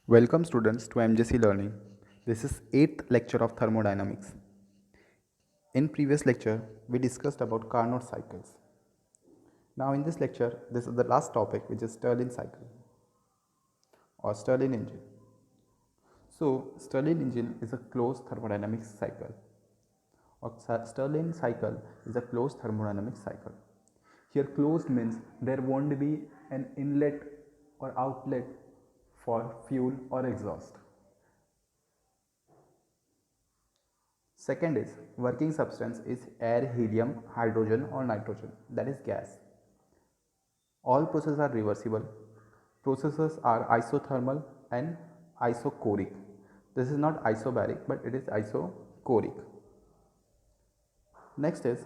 Welcome students to MJC Learning. This is 8th lecture of thermodynamics. In previous lecture, we discussed about Carnot cycles. Now in this lecture, this is the last topic, which is Stirling cycle or Stirling engine. So Stirling engine is a closed thermodynamics cycle, or Stirling cycle is a closed thermodynamic cycle. Here closed means there won't be an inlet or outlet for fuel or exhaust. Second is working substance is air, helium, hydrogen or nitrogen, that is gas. All processes are reversible. Processes are isothermal and isochoric. This is not isobaric but it is isochoric. Next is,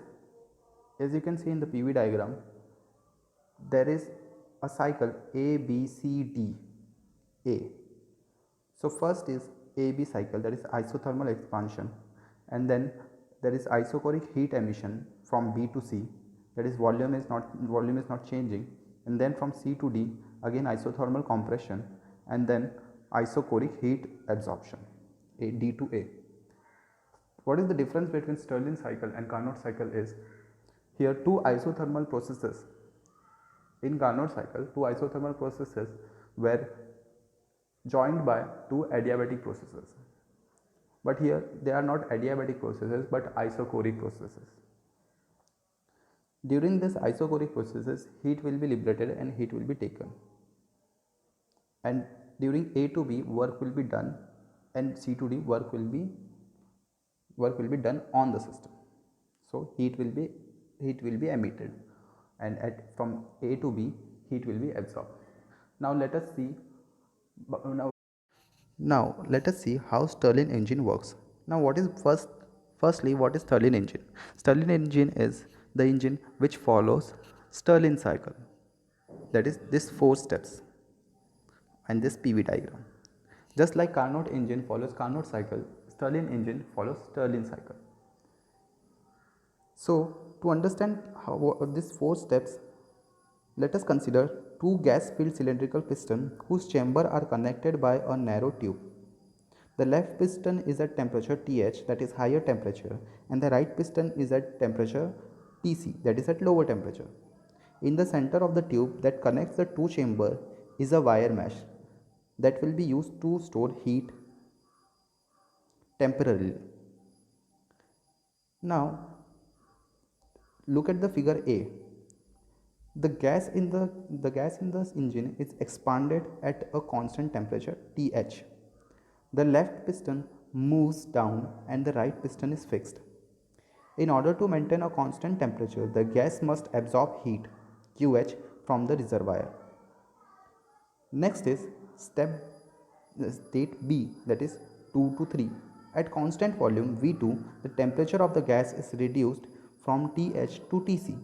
as you can see in the PV diagram, there is a cycle A, B, C, D, A. So first is AB cycle, that is isothermal expansion, and then there is isochoric heat emission from B to C, that is volume is not changing, and then from C to D again isothermal compression, and then isochoric heat absorption, D to A. What is the difference between Stirling cycle and Carnot cycle is, here two isothermal processes, in Carnot cycle two isothermal processes were joined by two adiabatic processes, but here they are not adiabatic processes but isochoric processes. During this isochoric processes, heat will be liberated and heat will be taken, and during A to B work will be done, and C to D work will be done on the system. So heat will be emitted, and from A to B heat will be absorbed. Now let us see how Stirling engine works. Now firstly what is Stirling engine? Stirling engine is the engine which follows Stirling cycle. That is this four steps and this PV diagram. Just like Carnot engine follows Carnot cycle, Stirling engine follows Stirling cycle. So to understand how these four steps, let us consider two gas-filled cylindrical pistons whose chambers are connected by a narrow tube. The left piston is at temperature Th, that is higher temperature, and the right piston is at temperature Tc, that is at lower temperature. In the center of the tube that connects the two chambers is a wire mesh that will be used to store heat temporarily. Now look at the figure A. The gas in the engine is expanded at a constant temperature Th. The left piston moves down and the right piston is fixed. In order to maintain a constant temperature, the gas must absorb heat QH from the reservoir. Next is state B, that is 2 to 3. At constant volume V2, the temperature of the gas is reduced from Th to Tc.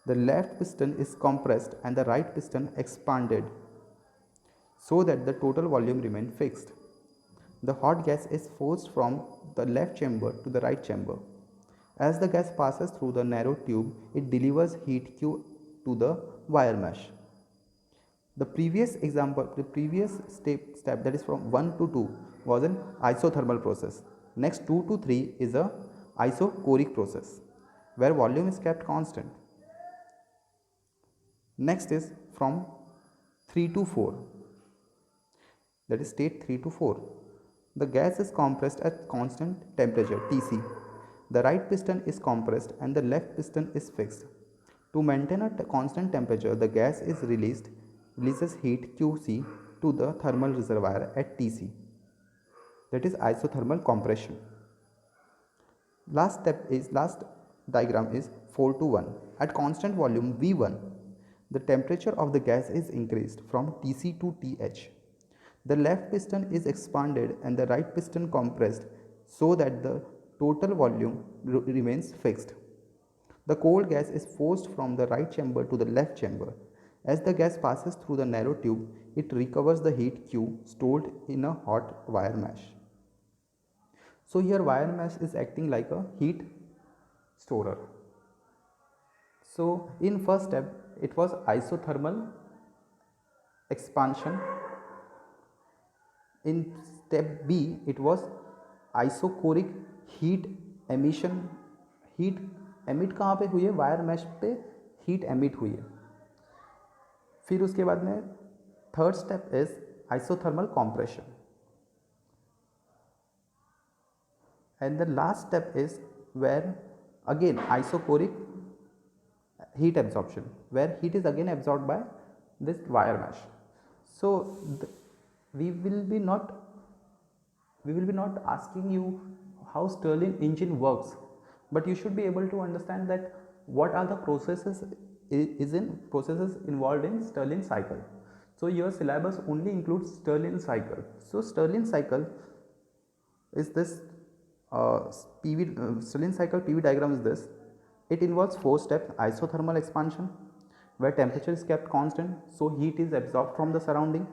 The left piston is compressed and the right piston expanded so that the total volume remains fixed. The hot gas is forced from the left chamber to the right chamber. As the gas passes through the narrow tube, it delivers heat Q to the wire mesh. The previous step, that is from 1 to 2 was an isothermal process. Next 2 to 3 is a isochoric process where volume is kept constant. Next is from 3 to 4, that is state 3 to 4. The gas is compressed at constant temperature Tc. The right piston is compressed and the left piston is fixed. To maintain a constant temperature, the gas is releases heat Qc to the thermal reservoir at Tc. That is isothermal compression. Last diagram is 4 to 1. At constant volume V1, the temperature of the gas is increased from Tc to Th. The left piston is expanded and the right piston compressed so that the total volume remains fixed. The cold gas is forced from the right chamber to the left chamber. As the gas passes through the narrow tube, it recovers the heat Q stored in a hot wire mesh. So here wire mesh is acting like a heat storer. So in first step it was isothermal expansion In step B it was isocoric heat emission. Heat emit कहाँ पे हुई है? Wire mesh पे heat emit हुई है. फिर उसके बाद में third step is isothermal compression, and the last step is where again isochoric heat absorption, where heat is again absorbed by this wire mesh. So we will be not asking you how Stirling engine works, but you should be able to understand that what are the processes involved in Stirling cycle. So your syllabus only includes Stirling cycle. So Stirling cycle is this Stirling cycle PV diagram is this. It involves 4 steps: isothermal expansion, where temperature is kept constant, so heat is absorbed from the surrounding.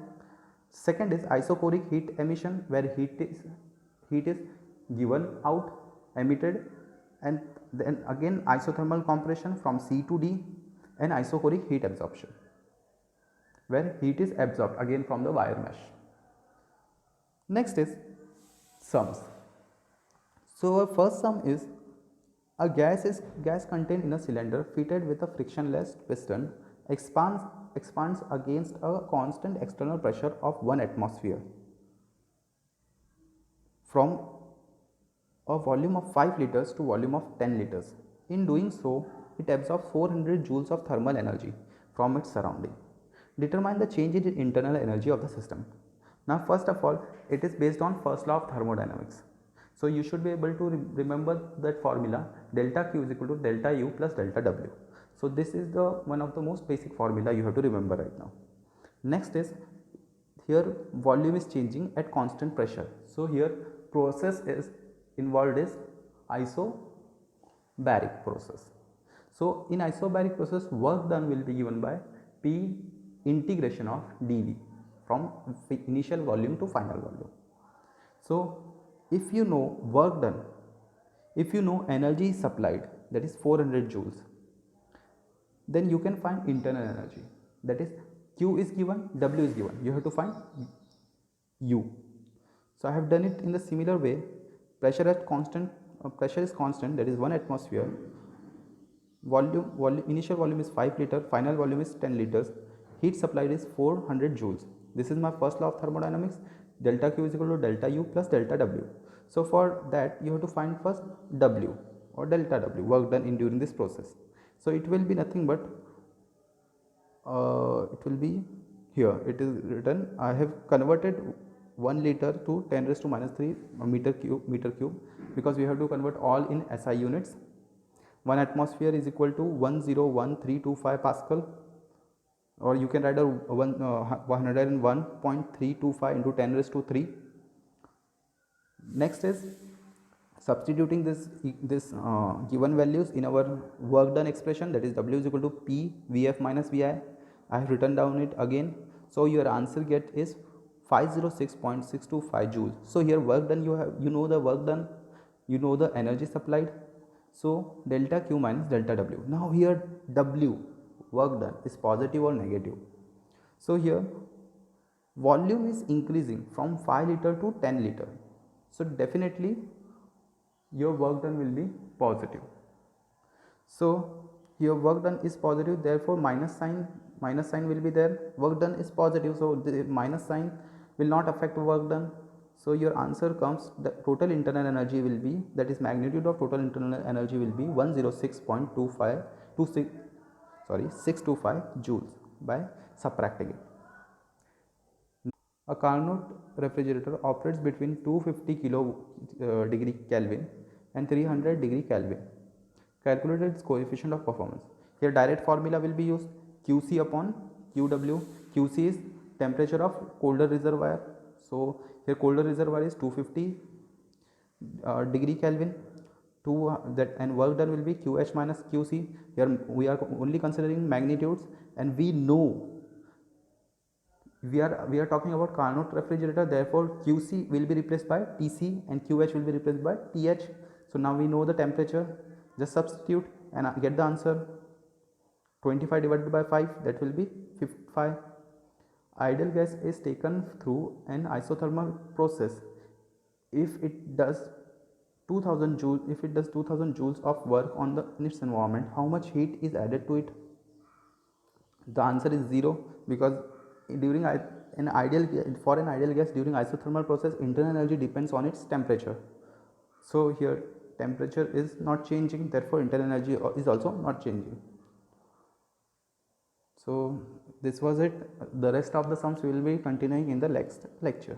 Second is isocoric heat emission, where heat is given out, emitted, and then again isothermal compression from C to D, and isocoric heat absorption, where heat is absorbed again from the wire mesh. Next is sums. So our first sum is a gas contained in a cylinder fitted with a frictionless piston expands against a constant external pressure of 1 atmosphere from a volume of 5 liters to volume of 10 liters. In doing so, it absorbs 400 joules of thermal energy from its surrounding. Determine the change in internal energy of the system. Now first of all, it is based on first law of thermodynamics. So you should be able to remember that formula, delta Q is equal to delta U plus delta W. So this is the one of the most basic formula you have to remember right now. Next is, here volume is changing at constant pressure. So here process is involved is isobaric process. So in isobaric process, work done will be given by P integration of dV from initial volume to final volume. So if you know work done, if you know energy supplied, that is 400 joules, then you can find internal energy, that is Q is given, W is given, you have to find U. So I have done it in the similar way. Pressure at constant, pressure is constant, that is 1 atmosphere. Initial volume is 5 liter, final volume is 10 liters. Heat supplied is 400 joules. This is my first law of thermodynamics. Delta Q is equal to delta U plus delta W. So for that you have to find first W or delta W, work done in during this process. So it will be nothing but it will be here, it is written, I have converted 1 liter to 10 raised to minus 3 meter cube because we have to convert all in SI units. 1 atmosphere is equal to 101325 Pascal, or you can write a 101.325 into 10 raised to 3. Next is substituting this given values in our work done expression, that is W is equal to P Vf minus Vi. I have written down it again. So your answer get is 506.625 joules. So here work done, you know the work done, you know the energy supplied. So delta Q minus delta W. Now here W, work done, is positive or negative. So here volume is increasing from 5 liter to 10 liter. So definitely your work done will be positive. So your work done is positive, therefore minus sign will be there. Work done is positive, so the minus sign will not affect work done. So your answer comes, the total internal energy will be, that is magnitude of total internal energy will be 625 joules by subtracting it. A Carnot refrigerator operates between 250 degree Kelvin and 300 degree Kelvin. Calculate its coefficient of performance. Here direct formula will be used, QC upon QW. QC is temperature of colder reservoir. So here colder reservoir is 250 degree Kelvin. And work done will be QH minus QC. Here we are only considering magnitudes, and we know we are talking about Carnot refrigerator, therefore QC will be replaced by TC and QH will be replaced by TH. So now we know the temperature, just substitute and get the answer. 25 divided by 5, that will be 55. ideal gas is taken through an isothermal process. If it does 2000 joules, if it does 2000 joules of work on the in its environment, how much heat is added to it? The answer is 0, because during an ideal for an ideal gas during isothermal process, internal energy depends on its temperature. So here temperature is not changing, therefore internal energy is also not changing. So this was it. The rest of the sums we will be continuing in the next lecture.